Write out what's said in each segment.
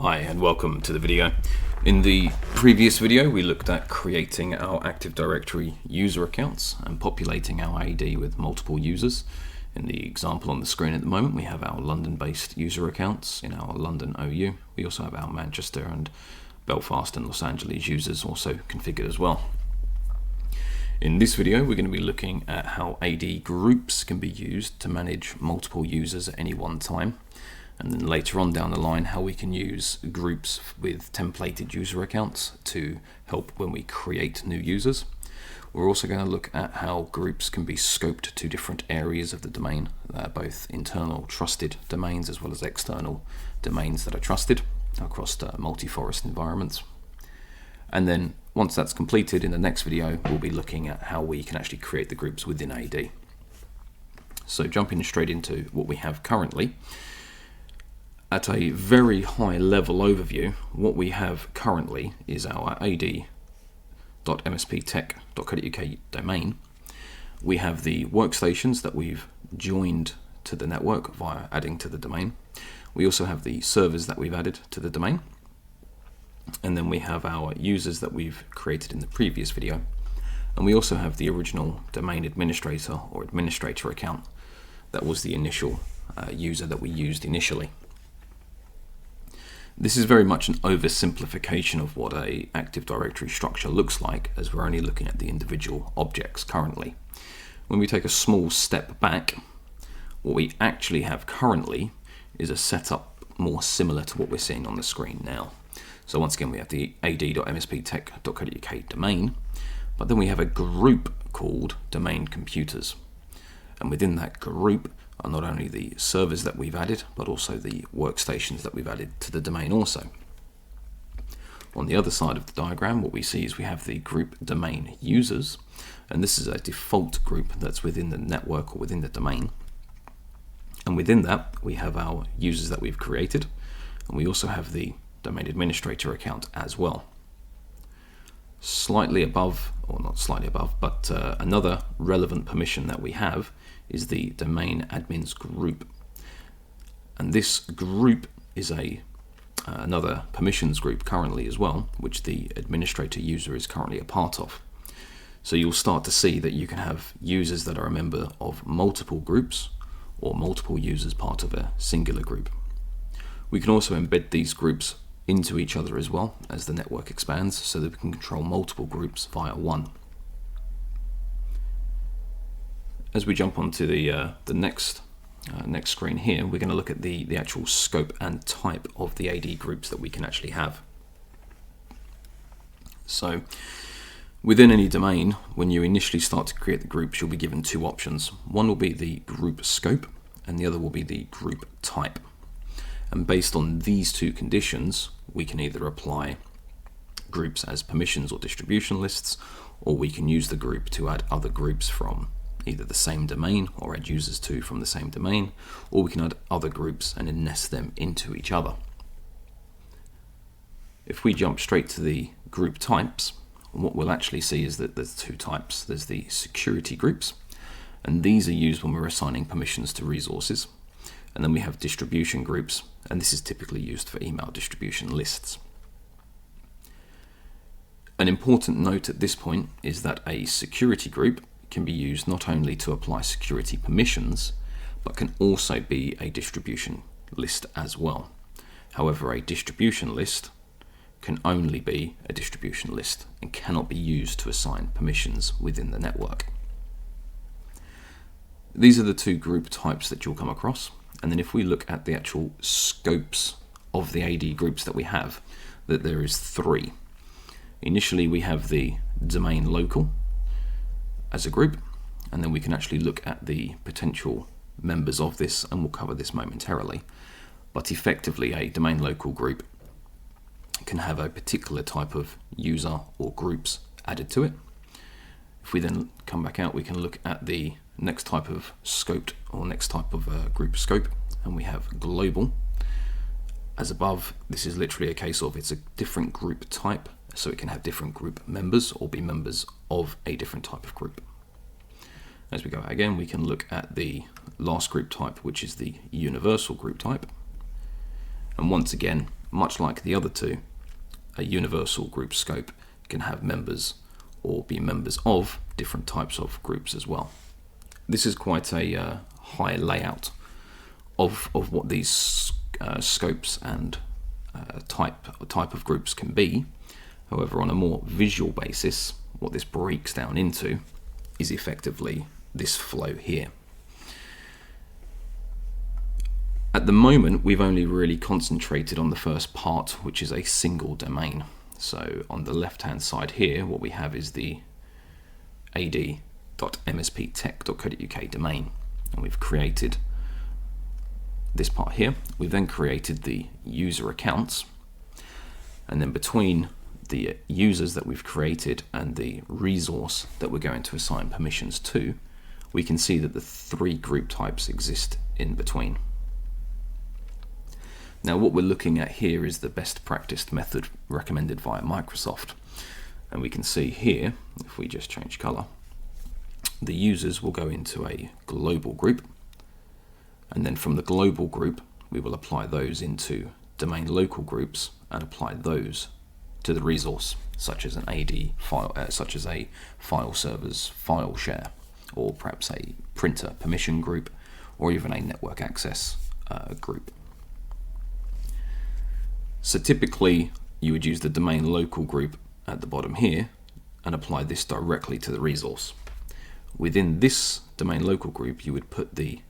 Hi and welcome to the video. In the previous video we looked at creating our Active Directory user accounts and populating our AD with multiple users. In the example on the screen at the moment we have our London-based user accounts in our London OU. We also have our Manchester and Belfast and Los Angeles users also configured as well. In this video we're going to be looking at how AD groups can be used to manage multiple users at any one time. And then later on down the line, how we can use groups with templated user accounts to help when we create new users. We're also going to look at how groups can be scoped to different areas of the domain, both internal trusted domains as well as external domains that are trusted across multi-forest environments. And then once that's completed, in the next video, we'll be looking at how we can actually create the groups within AD. So jumping straight into what we have currently. At a very high level overview, what we have currently is our ad.msptech.co.uk domain. We have the workstations that we've joined to the network via adding to the domain. We also have the servers that we've added to the domain. And then we have our users that we've created in the previous video. And we also have the original domain administrator or administrator account. That was the initial user that we used initially. This is very much an oversimplification of what an Active Directory structure looks like, as we're only looking at the individual objects currently. When we take a small step back, what we actually have currently is a setup more similar to what we're seeing on the screen now. So once again, we have the ad.msptech.co.uk domain, but then we have a group called domain computers. And within that group are not only the servers that we've added, but also the workstations that we've added to the domain also. On the other side of the diagram, what we see is we have the group domain users, and this is a default group that's within the network or within the domain. And within that, we have our users that we've created, and we also have the domain administrator account as well. Slightly above, or not slightly above, but another relevant permission that we have is the domain admins group. And this group is another permissions group currently as well, which the administrator user is currently a part of. So you'll start to see that you can have users that are a member of multiple groups or multiple users part of a singular group. We can also embed these groups into each other as well as the network expands, so that we can control multiple groups via one. As we jump onto the next screen here, we're going to look at the actual scope and type of the AD groups that we can actually have. So within any domain, when you initially start to create the groups, you'll be given two options. One will be the group scope and the other will be the group type. And based on these two conditions, we can either apply groups as permissions or distribution lists, or we can use the group to add other groups from either the same domain or add users to from the same domain, or we can add other groups and then nest them into each other. If we jump straight to the group types, what we'll actually see is that there's two types. There's the security groups, and these are used when we're assigning permissions to resources. And then we have distribution groups, and this is typically used for email distribution lists. An important note at this point is that a security group can be used not only to apply security permissions, but can also be a distribution list as well. However, a distribution list can only be a distribution list and cannot be used to assign permissions within the network. These are the two group types that you'll come across. And then if we look at the actual scopes of the AD groups that we have, that there is three. Initially we have the domain local as a group, and then we can actually look at the potential members of this, and we'll cover this momentarily. But effectively a domain local group can have a particular type of user or groups added to it. If we then come back out, we can look at the next type of scoped or next type of group scope, and we have global. As above, this is literally a case of it's a different group type, so it can have different group members or be members of a different type of group. As we go out again, we can look at the last group type, which is the universal group type. And once again, much like the other two, a universal group scope can have members or be members of different types of groups as well. This is quite a high layout of what these scopes and type of groups can be. However, on a more visual basis, what this breaks down into is effectively this flow here. At the moment, we've only really concentrated on the first part, which is a single domain. So on the left-hand side here, what we have is the ad.msptech.co.uk domain, and we've created this part here. We've then created the user accounts, and then between the users that we've created and the resource that we're going to assign permissions to, we can see that the three group types exist in between. Now what we're looking at here is the best practiced method recommended via Microsoft, and we can see here, if we just change color, the users will go into a global group, and then from the global group we will apply those into domain local groups and apply those to the resource, such as an AD file, such as a file server's file share, or perhaps a printer permission group, or even a network access group. So typically you would use the domain local group at the bottom here and apply this directly to the resource. Within this domain local group you would put the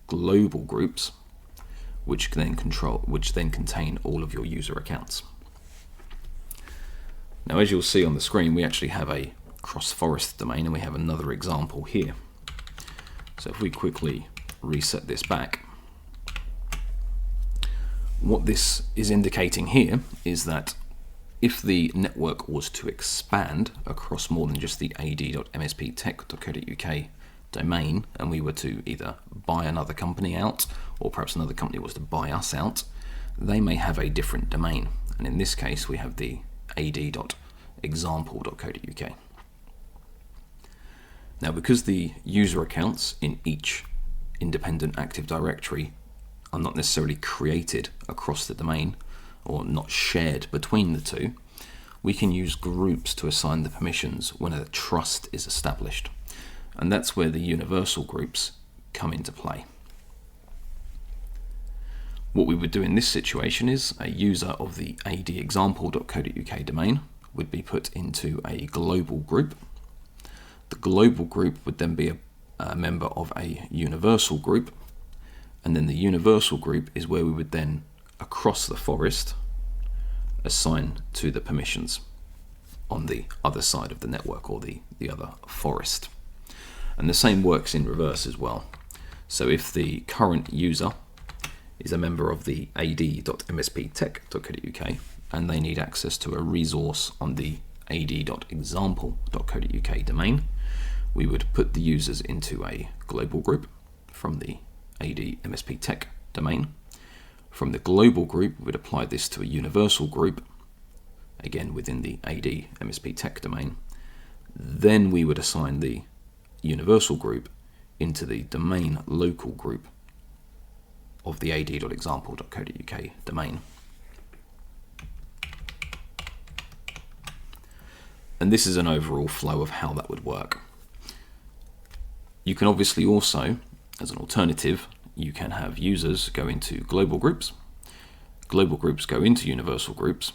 global groups, which then contain all of your user accounts. Now, as you'll see on the screen, we actually have a cross-forest domain, and we have another example here. So if we quickly reset this back, what this is indicating here is that if the network was to expand across more than just the ad.msptech.co.uk domain, and we were to either buy another company out, or perhaps another company was to buy us out, they may have a different domain. And in this case, we have the ad.example.co.uk. Now, because the user accounts in each independent Active Directory are not necessarily created across the domain or not shared between the two, we can use groups to assign the permissions when a trust is established. And that's where the universal groups come into play. What we would do in this situation is a user of the adexample.co.uk domain would be put into a global group. The global group would then be a member of a universal group, and then the universal group is where we would then, across the forest, assign to the permissions on the other side of the network, or the other forest. And the same works in reverse as well. So if the current user is a member of the ad.msptech.co.uk and they need access to a resource on the ad.example.co.uk domain, we would put the users into a global group from the ad.msptech domain. From the global group, we would apply this to a universal group, again within the ad.msptech domain. Then we would assign the universal group into the domain local group of the ad.example.co.uk domain. And this is an overall flow of how that would work. You can obviously also, as an alternative, you can have users go into global groups go into universal groups,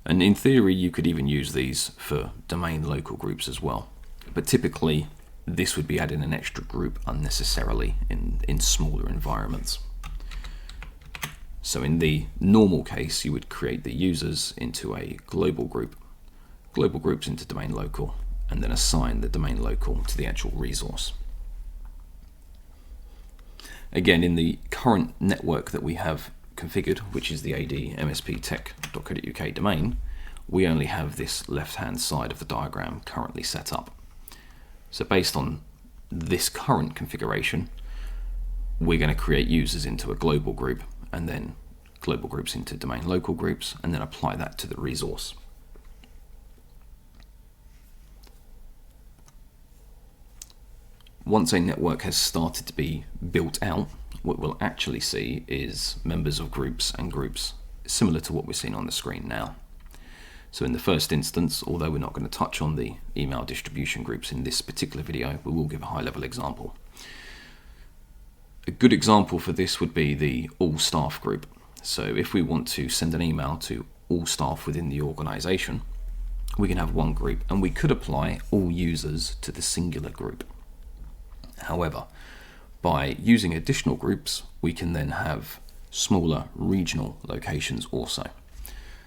and in theory you could even use these for domain local groups as well. But typically this would be adding an extra group unnecessarily in smaller environments. So in the normal case, you would create the users into a global group, global groups into domain local, and then assign the domain local to the actual resource. Again, in the current network that we have configured, which is the ad.msptech.co.uk domain, we only have this left-hand side of the diagram currently set up. So based on this current configuration, we're going to create users into a global group, and then global groups into domain local groups, and then apply that to the resource. Once a network has started to be built out, what we'll actually see is members of groups and groups similar to what we're seeing on the screen now. So in the first instance, although we're not going to touch on the email distribution groups in this particular video, we will give a high-level example. A good example for this would be the all staff group. So if we want to send an email to all staff within the organization, we can have one group, and we could apply all users to the singular group. However, by using additional groups, we can then have smaller regional locations also.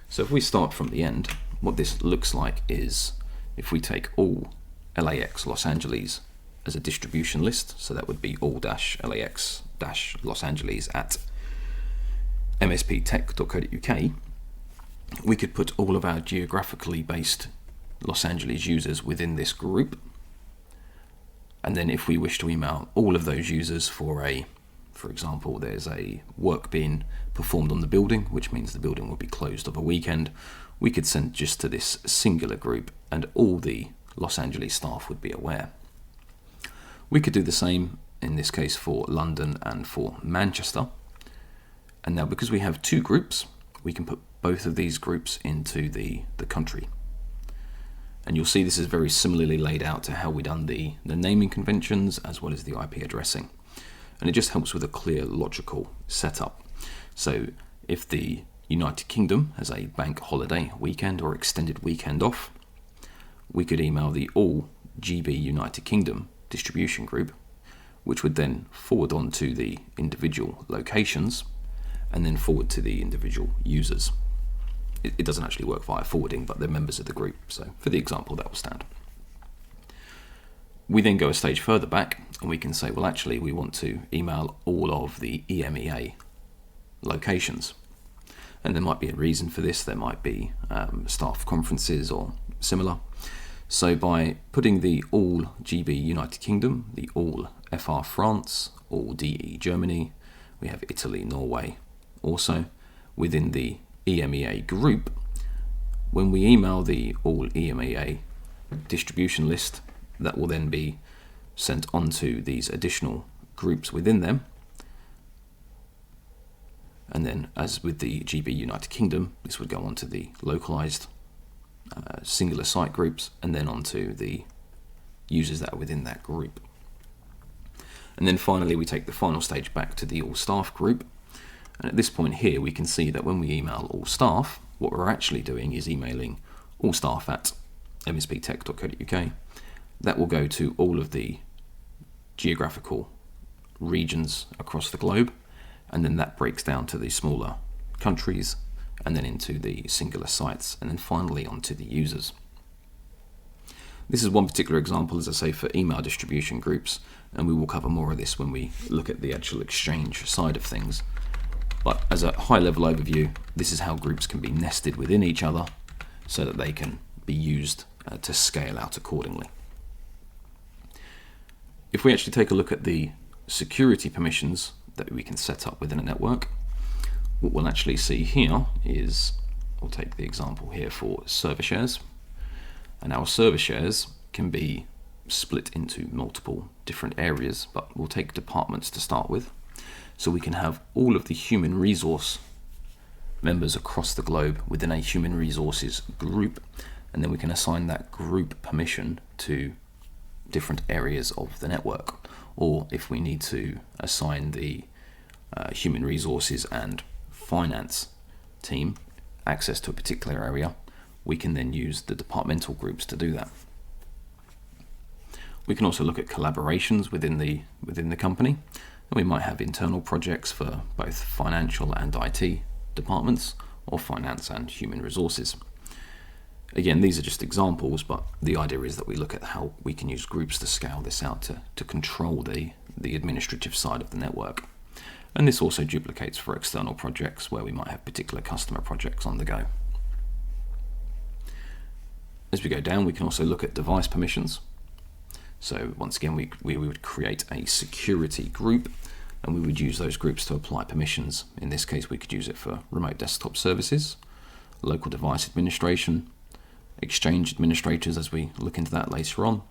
So if we start from the end, what this looks like is if we take all LAX Los Angeles as a distribution list, so that would be all-LAX-Los Angeles at msptech.co.uk, we could put all of our geographically based Los Angeles users within this group. And then if we wish to email all of those users for example, there's a work being performed on the building, which means the building will be closed over a weekend, we could send just to this singular group and all the Los Angeles staff would be aware. We could do the same in this case for London and for Manchester. And now because we have two groups, we can put both of these groups into the country. And you'll see this is very similarly laid out to how we done the naming conventions as well as the IP addressing. And it just helps with a clear logical setup. So if the United Kingdom has a bank holiday weekend or extended weekend off, we could email the all GB United Kingdom distribution group, which would then forward on to the individual locations and then forward to the individual users. It doesn't actually work via forwarding, but they're members of the group. So for the example, that will stand. We then go a stage further back and we can say, well, actually, we want to email all of the EMEA locations. And there might be a reason for this. There might be staff conferences or similar. So by putting the all GB United Kingdom, the all FR France, all DE Germany, we have Italy, Norway also within the EMEA group, when we email the all EMEA distribution list, that will then be sent onto these additional groups within them. And then as with the GB United Kingdom, this would go on to the localized singular site groups and then onto the users that are within that group. And then finally, we take the final stage back to the all staff group. And at this point here, we can see that when we email all staff, what we're actually doing is emailing all staff at msptech.co.uk. That will go to all of the geographical regions across the globe, and then that breaks down to the smaller countries, and then into the singular sites, and then finally onto the users. This is one particular example, as I say, for email distribution groups, and we will cover more of this when we look at the actual exchange side of things. But as a high-level overview, this is how groups can be nested within each other so that they can be used to scale out accordingly. If we actually take a look at the security permissions that we can set up within a network, what we'll actually see here is, we'll take the example here for server shares, and our server shares can be split into multiple different areas, but we'll take departments to start with. So we can have all of the human resource members across the globe within a human resources group, and then we can assign that group permission to different areas of the network. Or if we need to assign the human resources and finance team access to a particular area, we can then use the departmental groups to do that. We can also look at collaborations within the company. And we might have internal projects for both financial and IT departments, or finance and human resources. Again, these are just examples, but the idea is that we look at how we can use groups to scale this out to control the administrative side of the network. And this also duplicates for external projects where we might have particular customer projects on the go. As we go down, we can also look at device permissions. So once again, we would create a security group, and we would use those groups to apply permissions. In this case, we could use it for remote desktop services, local device administration, Exchange administrators, as we look into that later on,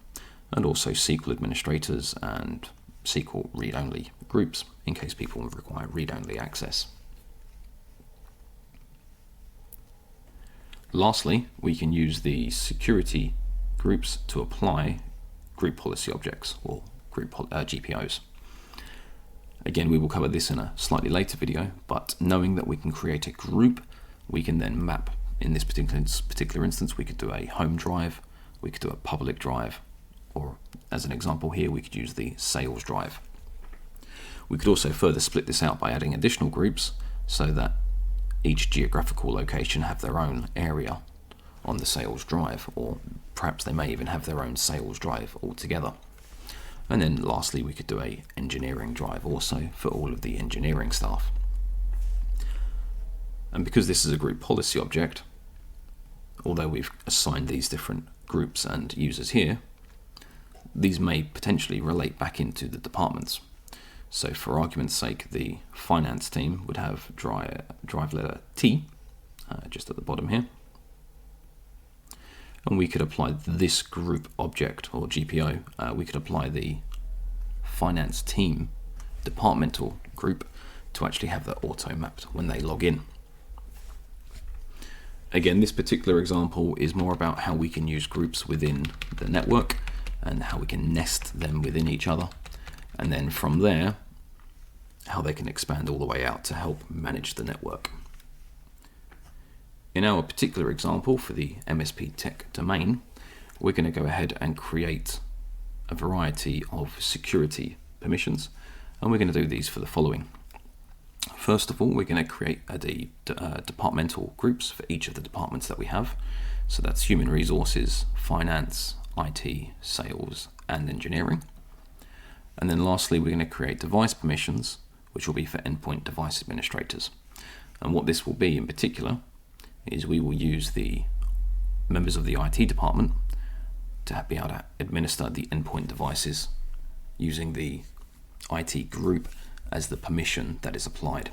and also SQL administrators and SQL read-only groups in case people require read-only access. Lastly, we can use the security groups to apply group policy objects, or GPOs. Again, we will cover this in a slightly later video, but knowing that we can create a group, we can then map. In this particular instance, we could do a home drive, we could do a public drive, or as an example here, we could use the sales drive. We could also further split this out by adding additional groups so that each geographical location have their own area on the sales drive, or perhaps they may even have their own sales drive altogether. And then lastly, we could do a engineering drive also for all of the engineering staff. And because this is a group policy object, although we've assigned these different groups and users here, these may potentially relate back into the departments. So for argument's sake, the finance team would have drive letter T, just at the bottom here. And we could apply this group object, or GPO, we could apply the finance team departmental group to actually have that auto mapped when they log in. Again, this particular example is more about how we can use groups within the network and how we can nest them within each other. And then from there, how they can expand all the way out to help manage the network. In our particular example for the MSP Tech domain, we're going to go ahead and create a variety of security permissions, and we're going to do these for the following. First of all, we're going to create departmental groups for each of the departments that we have. So that's human resources, finance, IT, sales, and engineering. And then lastly, we're going to create device permissions, which will be for endpoint device administrators. And what this will be in particular is we will use the members of the IT department to be able to administer the endpoint devices using the IT group as the permission that is applied.